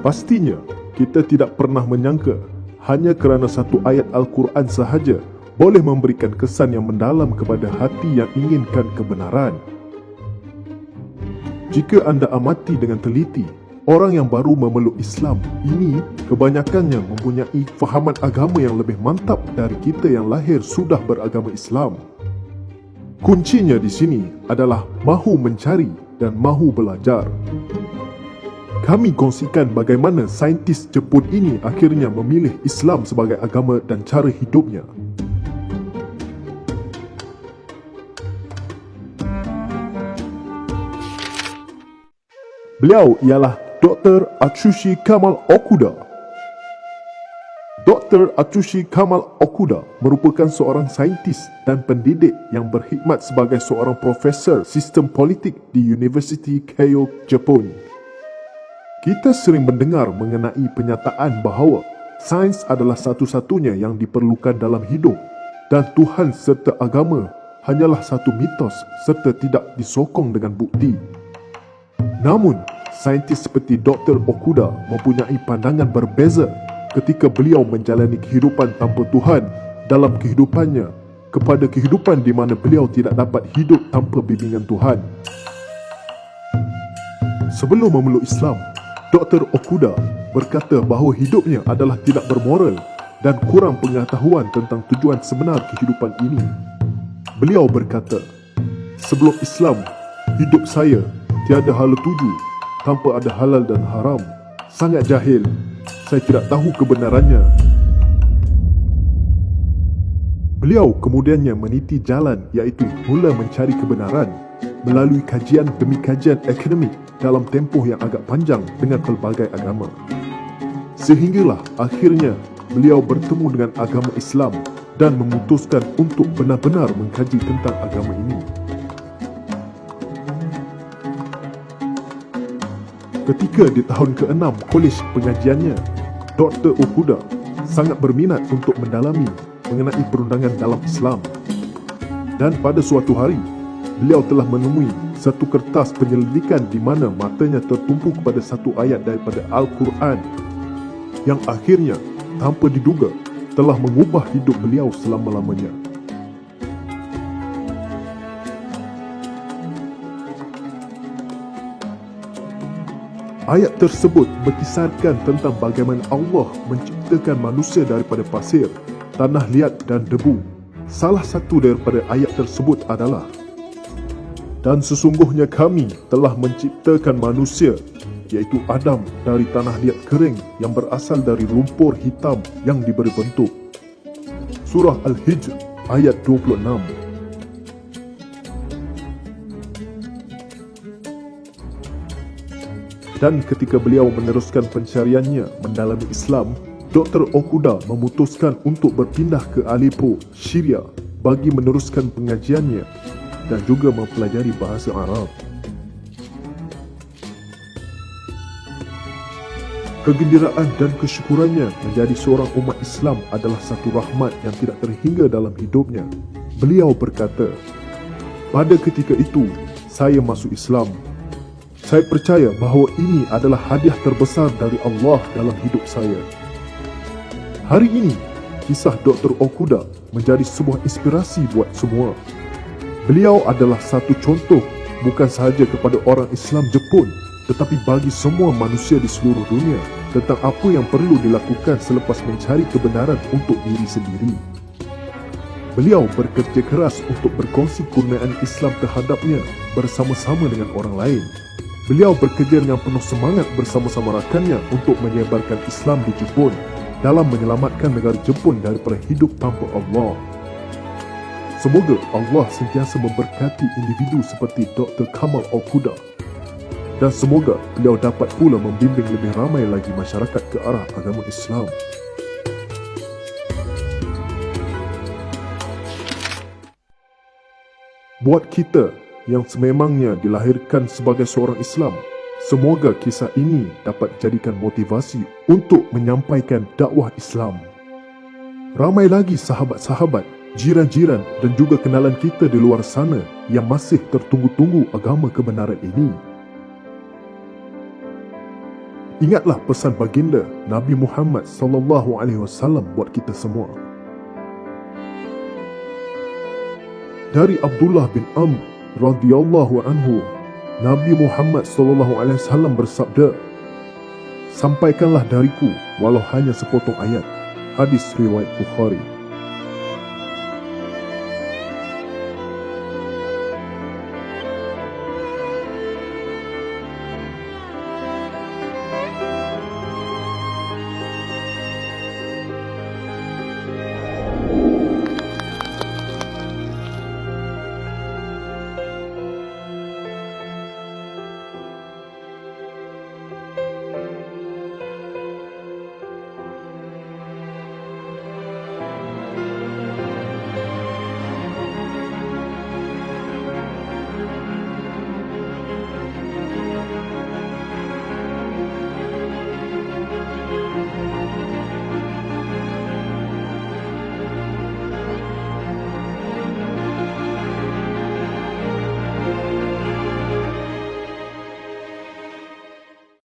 Pastinya, kita tidak pernah menyangka hanya kerana satu ayat Al-Quran sahaja boleh memberikan kesan yang mendalam kepada hati yang inginkan kebenaran. Jika anda amati dengan teliti, orang yang baru memeluk Islam ini kebanyakannya mempunyai fahaman agama yang lebih mantap dari kita yang lahir sudah beragama Islam. Kuncinya di sini adalah mahu mencari dan mahu belajar. Kami kongsikan bagaimana saintis Jepun ini akhirnya memilih Islam sebagai agama dan cara hidupnya. Beliau ialah Dr. Atsushi Kamal Okuda. Dr. Atsushi Kamal Okuda merupakan seorang saintis dan pendidik yang berkhidmat sebagai seorang profesor sistem politik di University Keio, Jepun. Kita sering mendengar mengenai penyataan bahawa sains adalah satu-satunya yang diperlukan dalam hidup dan Tuhan serta agama hanyalah satu mitos serta tidak disokong dengan bukti. Namun, saintis seperti Dr. Okuda mempunyai pandangan berbeza ketika beliau menjalani kehidupan tanpa Tuhan dalam kehidupannya kepada kehidupan di mana beliau tidak dapat hidup tanpa bimbingan Tuhan. Sebelum memeluk Islam, Dr. Okuda berkata bahawa hidupnya adalah tidak bermoral dan kurang pengetahuan tentang tujuan sebenar kehidupan ini. Beliau berkata, "Sebelum Islam, hidup saya tiada hala tuju, tanpa ada halal dan haram. Sangat jahil, saya tidak tahu kebenarannya." Beliau kemudiannya meniti jalan iaitu mula mencari kebenaran melalui kajian demi kajian akademik dalam tempoh yang agak panjang dengan pelbagai agama. Sehinggalah akhirnya beliau bertemu dengan agama Islam dan memutuskan untuk benar-benar mengkaji tentang agama ini. Ketika di tahun ke-6 kolej pengajiannya, Dr. Okuda sangat berminat untuk mendalami mengenai perundangan dalam Islam. Dan pada suatu hari, beliau telah menemui satu kertas penyelidikan di mana matanya tertumpu kepada satu ayat daripada Al-Quran yang akhirnya, tanpa diduga, telah mengubah hidup beliau selama-lamanya. Ayat tersebut berkisarkan tentang bagaimana Allah menciptakan manusia daripada pasir, tanah liat dan debu. Salah satu daripada ayat tersebut adalah, "Dan sesungguhnya kami telah menciptakan manusia, iaitu Adam, dari tanah liat kering yang berasal dari lumpur hitam yang diberi bentuk." Surah Al-Hijr ayat 26. Dan ketika beliau meneruskan pencariannya mendalami Islam, Dr. Okuda memutuskan untuk berpindah ke Aleppo, Syria bagi meneruskan pengajiannya dan juga mempelajari bahasa Arab. Kegembiraan dan kesyukurannya menjadi seorang umat Islam adalah satu rahmat yang tidak terhingga dalam hidupnya. Beliau berkata, "Pada ketika itu, saya masuk Islam. Saya percaya bahawa ini adalah hadiah terbesar dari Allah dalam hidup saya." Hari ini, kisah Dr. Okuda menjadi sebuah inspirasi buat semua. Beliau adalah satu contoh bukan sahaja kepada orang Islam Jepun, tetapi bagi semua manusia di seluruh dunia tentang apa yang perlu dilakukan selepas mencari kebenaran untuk diri sendiri. Beliau bekerja keras untuk berkongsi kurniaan Islam terhadapnya bersama-sama dengan orang lain. Beliau bekerja dengan penuh semangat bersama-sama rakannya untuk menyebarkan Islam di Jepun dalam menyelamatkan negara Jepun daripada hidup tanpa Allah. Semoga Allah sentiasa memberkati individu seperti Dr. Kamal Okuda dan semoga beliau dapat pula membimbing lebih ramai lagi masyarakat ke arah agama Islam. Buat kita yang sememangnya dilahirkan sebagai seorang Islam, semoga kisah ini dapat jadikan motivasi untuk menyampaikan dakwah Islam. Ramai lagi sahabat-sahabat, jiran-jiran dan juga kenalan kita di luar sana yang masih tertunggu-tunggu agama kebenaran ini. Ingatlah pesan baginda Nabi Muhammad SAW buat kita semua. Dari Abdullah bin Amr radhiyallahu anhu, Nabi Muhammad SAW bersabda, "Sampaikanlah dariku walau hanya sepotong ayat." Hadis riwayat Bukhari.